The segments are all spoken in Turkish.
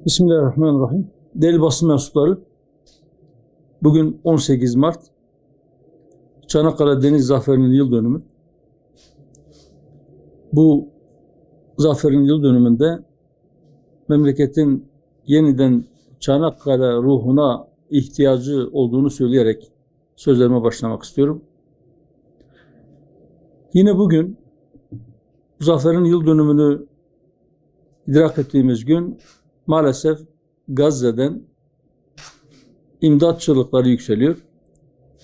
Bismillahirrahmanirrahim. Değerli basın mensupları, bugün 18 Mart, Çanakkale Deniz Zaferi'nin yıl dönümü. Bu zaferin yıl dönümünde memleketin yeniden Çanakkale ruhuna ihtiyacı olduğunu söyleyerek sözlerime başlamak istiyorum. Yine bugün zaferin yıl dönümünü idrak ettiğimiz gün maalesef Gazze'den imdat çığlıkları yükseliyor.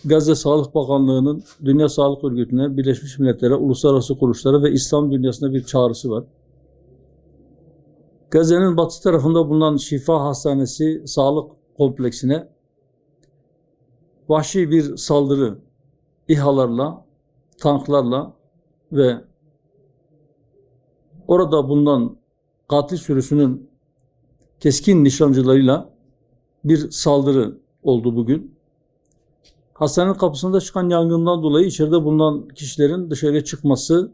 Gazze Sağlık Bakanlığı'nın Dünya Sağlık Örgütü'ne, Birleşmiş Milletler'e, uluslararası kuruluşlara ve İslam dünyasına bir çağrısı var. Gazze'nin batı tarafında bulunan Şifa Hastanesi Sağlık Kompleksine vahşi bir saldırı İHA'larla, tanklarla ve orada bulunan katil sürüsünün keskin nişancılarıyla bir saldırı oldu bugün. Hastanenin kapısında çıkan yangından dolayı içeride bulunan kişilerin dışarıya çıkması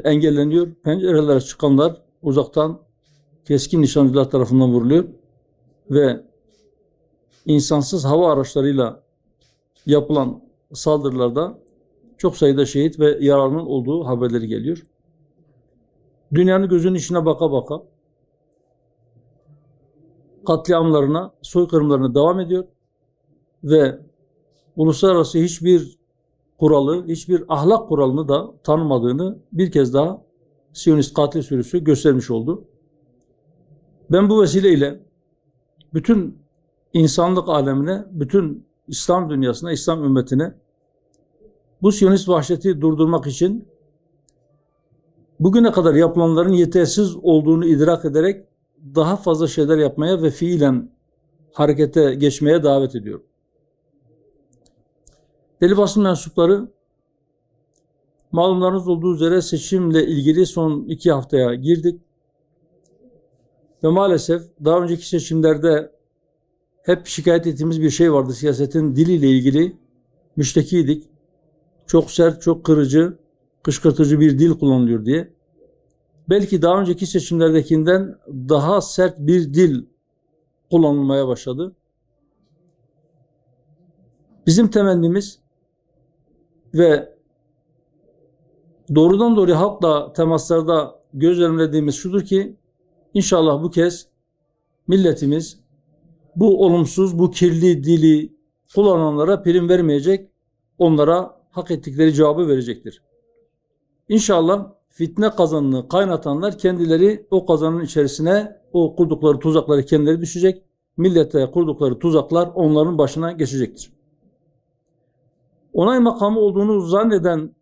engelleniyor. Pencerelere çıkanlar uzaktan keskin nişancılar tarafından vuruluyor ve insansız hava araçlarıyla yapılan saldırılarda çok sayıda şehit ve yaralının olduğu haberleri geliyor. Dünyanın gözünün içine baka baka katliamlarına, soykırımlarına devam ediyor ve uluslararası hiçbir kuralı, hiçbir ahlak kuralını da tanımadığını bir kez daha Siyonist katil sürüsü göstermiş oldu. Ben bu vesileyle bütün insanlık alemine, bütün İslam dünyasına, İslam ümmetine bu Siyonist vahşeti durdurmak için bugüne kadar yapılanların yetersiz olduğunu idrak ederek daha fazla şeyler yapmaya ve fiilen harekete geçmeye davet ediyorum. Değerli basın mensupları, malumlarınız olduğu üzere seçimle ilgili son 2 haftaya girdik. Ve maalesef daha önceki seçimlerde hep şikayet ettiğimiz bir şey vardı. Siyasetin diliyle ilgili müştekiydik. Çok sert, çok kırıcı, kışkırtıcı bir dil kullanılıyor diye. Belki daha önceki seçimlerdekinden daha sert bir dil kullanılmaya başladı. Bizim temennimiz ve doğrudan doğruya halkla temaslarda gözlemlediğimiz şudur ki İnşallah bu kez milletimiz bu olumsuz, bu kirli dili kullananlara prim vermeyecek, onlara hak ettikleri cevabı verecektir. İnşallah fitne kazanını kaynatanlar kendileri o kazanın içerisine o kurdukları tuzakları kendileri düşecek, millete kurdukları tuzaklar onların başına geçecektir. Onay makamı olduğunu zanneden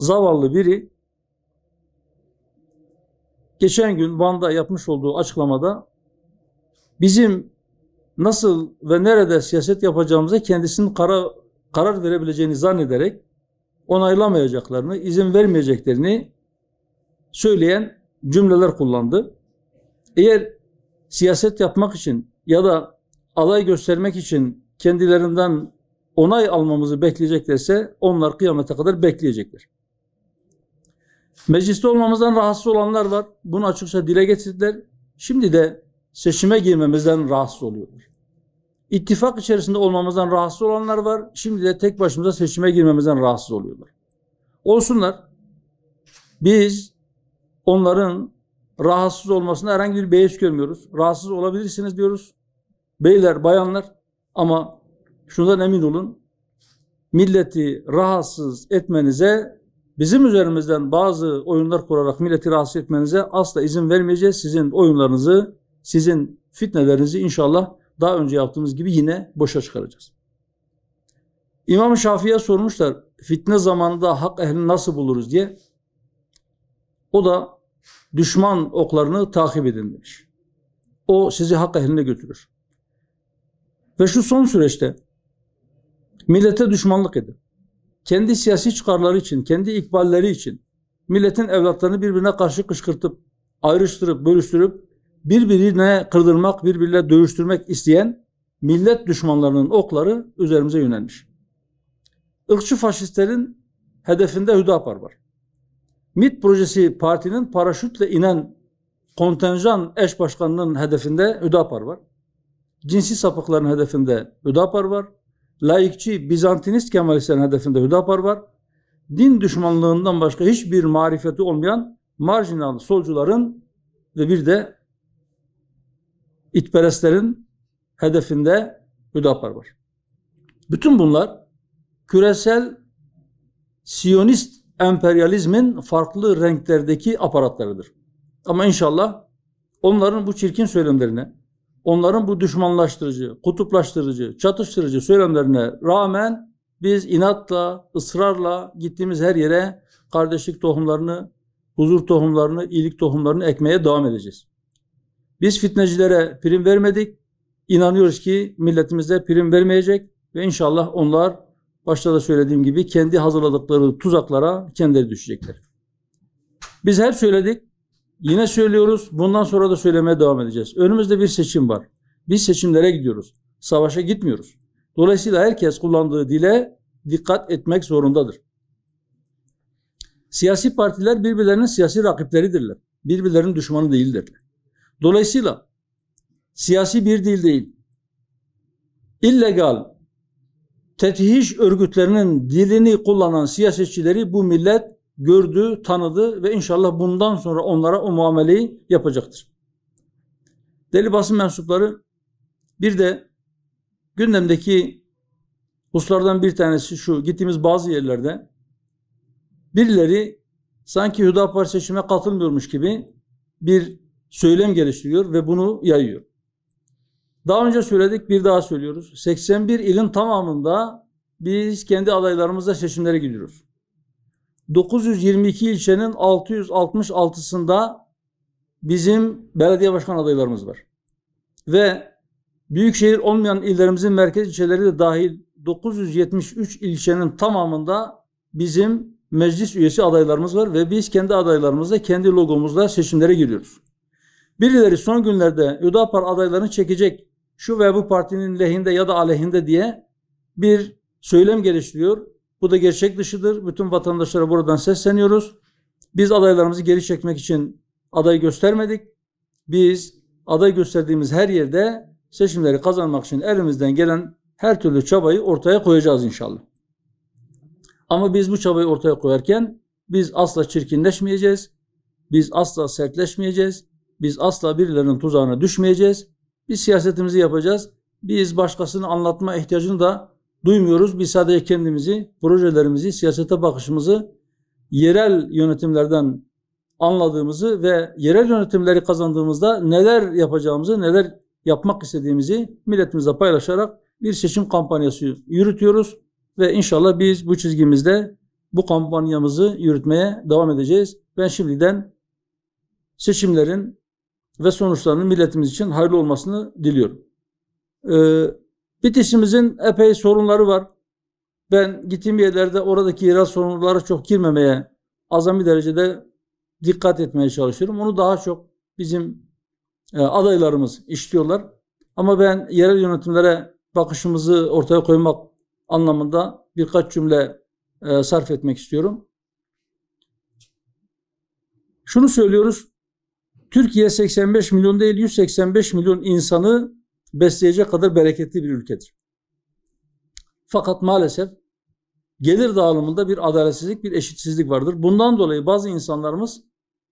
zavallı biri geçen gün Van'da yapmış olduğu açıklamada bizim nasıl ve nerede siyaset yapacağımıza kendisinin karar verebileceğini zannederek onaylamayacaklarını, izin vermeyeceklerini söyleyen cümleler kullandı. Eğer siyaset yapmak için ya da aday göstermek için kendilerinden onay almamızı bekleyeceklerse onlar kıyamete kadar bekleyecekler. Mecliste olmamızdan rahatsız olanlar var. Bunu açıkça dile getirdiler. Şimdi de seçime girmemizden rahatsız oluyorlar. İttifak içerisinde olmamızdan rahatsız olanlar var. Şimdi de tek başımıza seçime girmemizden rahatsız oluyorlar. Olsunlar. Biz onların rahatsız olmasına herhangi bir beis görmüyoruz. Rahatsız olabilirsiniz diyoruz. Beyler, bayanlar, ama şundan emin olun. Milleti rahatsız etmenize, bizim üzerimizden bazı oyunlar kurarak milleti rahatsız etmenize asla izin vermeyeceğiz. Sizin oyunlarınızı, sizin fitnelerinizi inşallah daha önce yaptığımız gibi yine boşa çıkaracağız. İmam-ı Şafii'ye sormuşlar fitne zamanında hak ehlini nasıl buluruz diye. O da düşman oklarını takip edin demiş. O sizi hak ehline götürür. Ve şu son süreçte millete düşmanlık edin. Kendi siyasi çıkarları için, kendi ikballeri için milletin evlatlarını birbirine karşı kışkırtıp, ayrıştırıp, bölüştürüp, birbirine kırdırmak, birbirine dövüştürmek isteyen millet düşmanlarının okları üzerimize yönelmiş. Irkçı faşistlerin hedefinde Hüdapar var. MİT projesi partinin paraşütle inen kontenjan eş başkanının hedefinde Hüdapar var. Cinsi sapıkların hedefinde Hüdapar var. Laikçi, Bizantinist Kemalistlerin hedefinde Hüdapar var. Din düşmanlığından başka hiçbir marifeti olmayan marjinal solcuların ve bir de itperestlerin hedefinde Hüdapar var. Bütün bunlar küresel Siyonist emperyalizmin farklı renklerdeki aparatlarıdır. Ama inşallah onların bu çirkin söylemlerine, onların bu düşmanlaştırıcı, kutuplaştırıcı, çatıştırıcı söylemlerine rağmen biz inatla, ısrarla gittiğimiz her yere kardeşlik tohumlarını, huzur tohumlarını, iyilik tohumlarını ekmeye devam edeceğiz. Biz fitnecilere prim vermedik. İnanıyoruz ki milletimize prim vermeyecek ve inşallah onlar başta da söylediğim gibi kendi hazırladıkları tuzaklara kendileri düşecekler. Biz hep söyledik, yine söylüyoruz, bundan sonra da söylemeye devam edeceğiz. Önümüzde bir seçim var. Biz seçimlere gidiyoruz, savaşa gitmiyoruz. Dolayısıyla herkes kullandığı dile dikkat etmek zorundadır. Siyasi partiler birbirlerinin siyasi rakipleridirler. Birbirlerinin düşmanı değildirler. Dolayısıyla siyasi bir dil değil, illegal tetihiş örgütlerinin dilini kullanan siyasetçileri bu millet gördü, tanıdı ve inşallah bundan sonra onlara o muameleyi yapacaktır. Değerli basın mensupları, bir de gündemdeki hususlardan bir tanesi şu: gittiğimiz bazı yerlerde birileri sanki Hüdapar seçime katılmıyormuş gibi bir söylem geliştiriyor ve bunu yayıyor. Daha önce söyledik, bir daha söylüyoruz. 81 ilin tamamında biz kendi adaylarımızla seçimlere gidiyoruz. 922 ilçenin 666'sında bizim belediye başkan adaylarımız var. Ve büyükşehir olmayan illerimizin merkez ilçeleri de dahil 973 ilçenin tamamında bizim meclis üyesi adaylarımız var ve biz kendi adaylarımızla, kendi logomuzla seçimlere giriyoruz. Birileri son günlerde Hüdapar adaylarını çekecek, şu ve bu partinin lehinde ya da aleyhinde diye bir söylem geliştiriyor. Bu da gerçek dışıdır. Bütün vatandaşlara buradan sesleniyoruz. Biz adaylarımızı geri çekmek için aday göstermedik. Biz aday gösterdiğimiz her yerde seçimleri kazanmak için elimizden gelen her türlü çabayı ortaya koyacağız inşallah. Ama biz bu çabayı ortaya koyarken biz asla çirkinleşmeyeceğiz. Biz asla sertleşmeyeceğiz. Biz asla birilerinin tuzağına düşmeyeceğiz. Biz siyasetimizi yapacağız. Biz başkasını anlatma ihtiyacını da duymuyoruz. Biz sadece kendimizi, projelerimizi, siyasete bakışımızı yerel yönetimlerden anladığımızı ve yerel yönetimleri kazandığımızda neler yapacağımızı, neler yapmak istediğimizi milletimizle paylaşarak bir seçim kampanyası yürütüyoruz. Ve inşallah biz bu çizgimizde bu kampanyamızı yürütmeye devam edeceğiz. Ben şimdiden seçimlerin ve sonuçlarının milletimiz için hayırlı olmasını diliyorum. Bitişimizin epey sorunları var. Ben gittiğim yerlerde oradaki yerel sorunlara çok girmemeye, azami derecede dikkat etmeye çalışıyorum. Onu daha çok bizim adaylarımız işliyorlar. Ama ben yerel yönetimlere bakışımızı ortaya koymak anlamında birkaç cümle sarf etmek istiyorum. Şunu söylüyoruz: Türkiye 85 milyon değil, 185 milyon insanı besleyecek kadar bereketli bir ülkedir. Fakat maalesef gelir dağılımında bir adaletsizlik, bir eşitsizlik vardır. Bundan dolayı bazı insanlarımız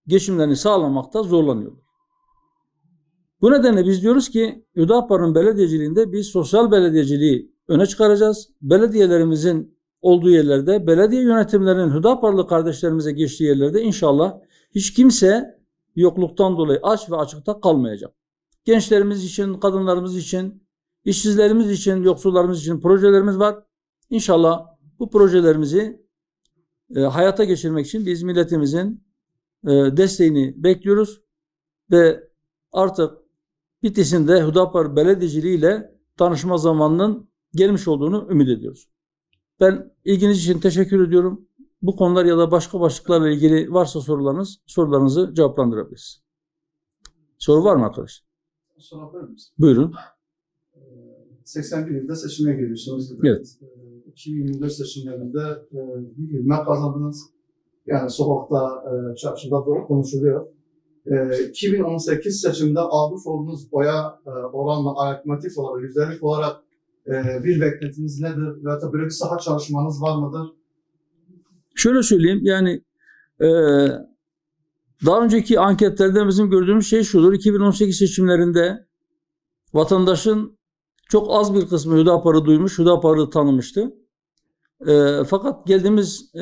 geçimlerini sağlamakta zorlanıyorlar. Bu nedenle biz diyoruz ki Hüdapar'ın belediyeciliğinde biz sosyal belediyeciliği öne çıkaracağız. Belediyelerimizin olduğu yerlerde, belediye yönetimlerinin Hüdaparlı kardeşlerimize geçtiği yerlerde inşallah hiç kimse yokluktan dolayı aç ve açıkta kalmayacak. gençlerimiz için, kadınlarımız için, işsizlerimiz için, yoksullarımız için projelerimiz var. İnşallah bu projelerimizi hayata geçirmek için biz milletimizin desteğini bekliyoruz ve artık Bitlis'inde Hüdapar Belediyeciliği ile tanışma zamanının gelmiş olduğunu ümit ediyoruz. Ben ilginiz için teşekkür ediyorum. Bu konular ya da başka başlıklarla ilgili varsa sorularınızı cevaplandırabiliriz. Soru var mı arkadaşlar? Sorabilir misin? Buyurun. 81 yılda seçime giriyorsunuz. Evet. 2024 seçimlerinde bir ivme kazandınız. Yani sokakta, çarşıda konuşuluyor. 2018 seçiminde almış olduğunuz oya oranla aritmetik olarak, yüzdelik olarak bir beklentiniz nedir? Veya da böyle bir saha çalışmanız var mıdır? Şöyle söyleyeyim, yani daha önceki anketlerden bizim gördüğümüz şey şudur. 2018 seçimlerinde vatandaşın çok az bir kısmı Hüdapar'ı duymuş, Hüdapar'ı tanımıştı. Fakat geldiğimiz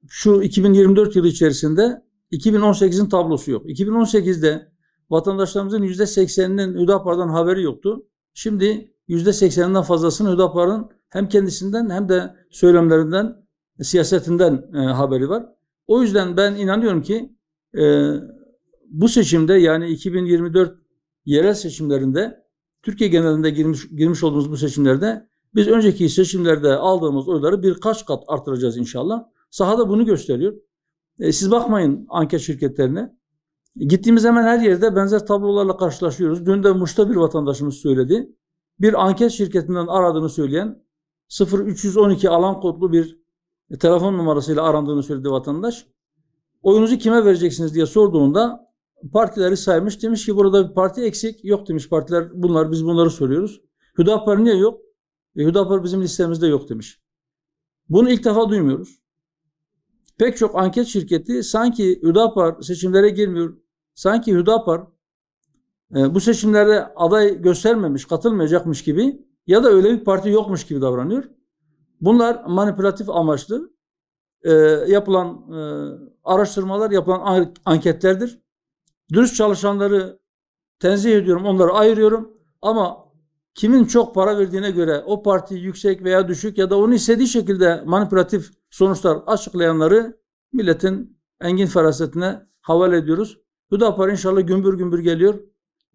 şu 2024 yılı içerisinde 2018'in tablosu yok. 2018'de vatandaşlarımızın %80'inin Hüdapar'dan haberi yoktu. Şimdi %80'inden fazlasının Hüdapar'ın hem kendisinden hem de söylemlerinden, siyasetinden haberi var. O yüzden ben inanıyorum ki bu seçimde, yani 2024 yerel seçimlerinde, Türkiye genelinde girmiş olduğumuz bu seçimlerde biz önceki seçimlerde aldığımız oyları birkaç kat artıracağız inşallah. Sahada bunu gösteriyor. Siz bakmayın anket şirketlerine. Gittiğimiz hemen her yerde benzer tablolarla karşılaşıyoruz. Dün de Muş'ta bir vatandaşımız söyledi. Bir anket şirketinden aradığını söyleyen 0312 alan kodlu bir telefon numarasıyla arandığını söyledi vatandaş. Oyunuzu kime vereceksiniz diye sorduğunda partileri saymış. Demiş ki burada bir parti eksik. Yok demiş partiler bunlar, biz bunları soruyoruz. Hüdapar niye yok? Hüdapar bizim listemizde yok demiş. Bunu ilk defa duymuyoruz. Pek çok anket şirketi sanki Hüdapar seçimlere girmiyor, sanki Hüdapar bu seçimlerde aday göstermemiş, katılmayacakmış gibi ya da öyle bir parti yokmuş gibi davranıyor. Bunlar manipülatif amaçlı yapılan araştırmalar, yapılan anketlerdir. Dürüst çalışanları tenzih ediyorum, onları ayırıyorum ama kimin çok para verdiğine göre o parti yüksek veya düşük ya da onu istediği şekilde manipülatif sonuçlar açıklayanları milletin engin ferasetine havale ediyoruz. Hüdapar inşallah gümbür gümbür geliyor.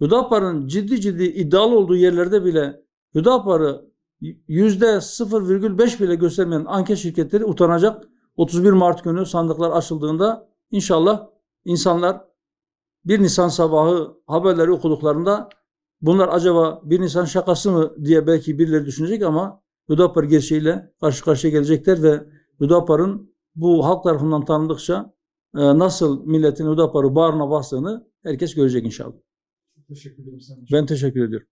Hüdapar'ın ciddi iddialı olduğu yerlerde bile Hüdapar'ı %0,5 bile göstermeyen anket şirketleri utanacak. 31 Mart günü sandıklar açıldığında inşallah insanlar 1 Nisan sabahı haberleri okuduklarında bunlar acaba 1 Nisan şakası mı diye belki birileri düşünecek ama Hüdapar gerçeğiyle karşı karşıya gelecekler ve Hüdapar'ın bu halk tarafından tanındıkça nasıl milletin Hüdapar'ı bağrına bastığını herkes görecek inşallah. Teşekkür ederim. Ben teşekkür ediyorum.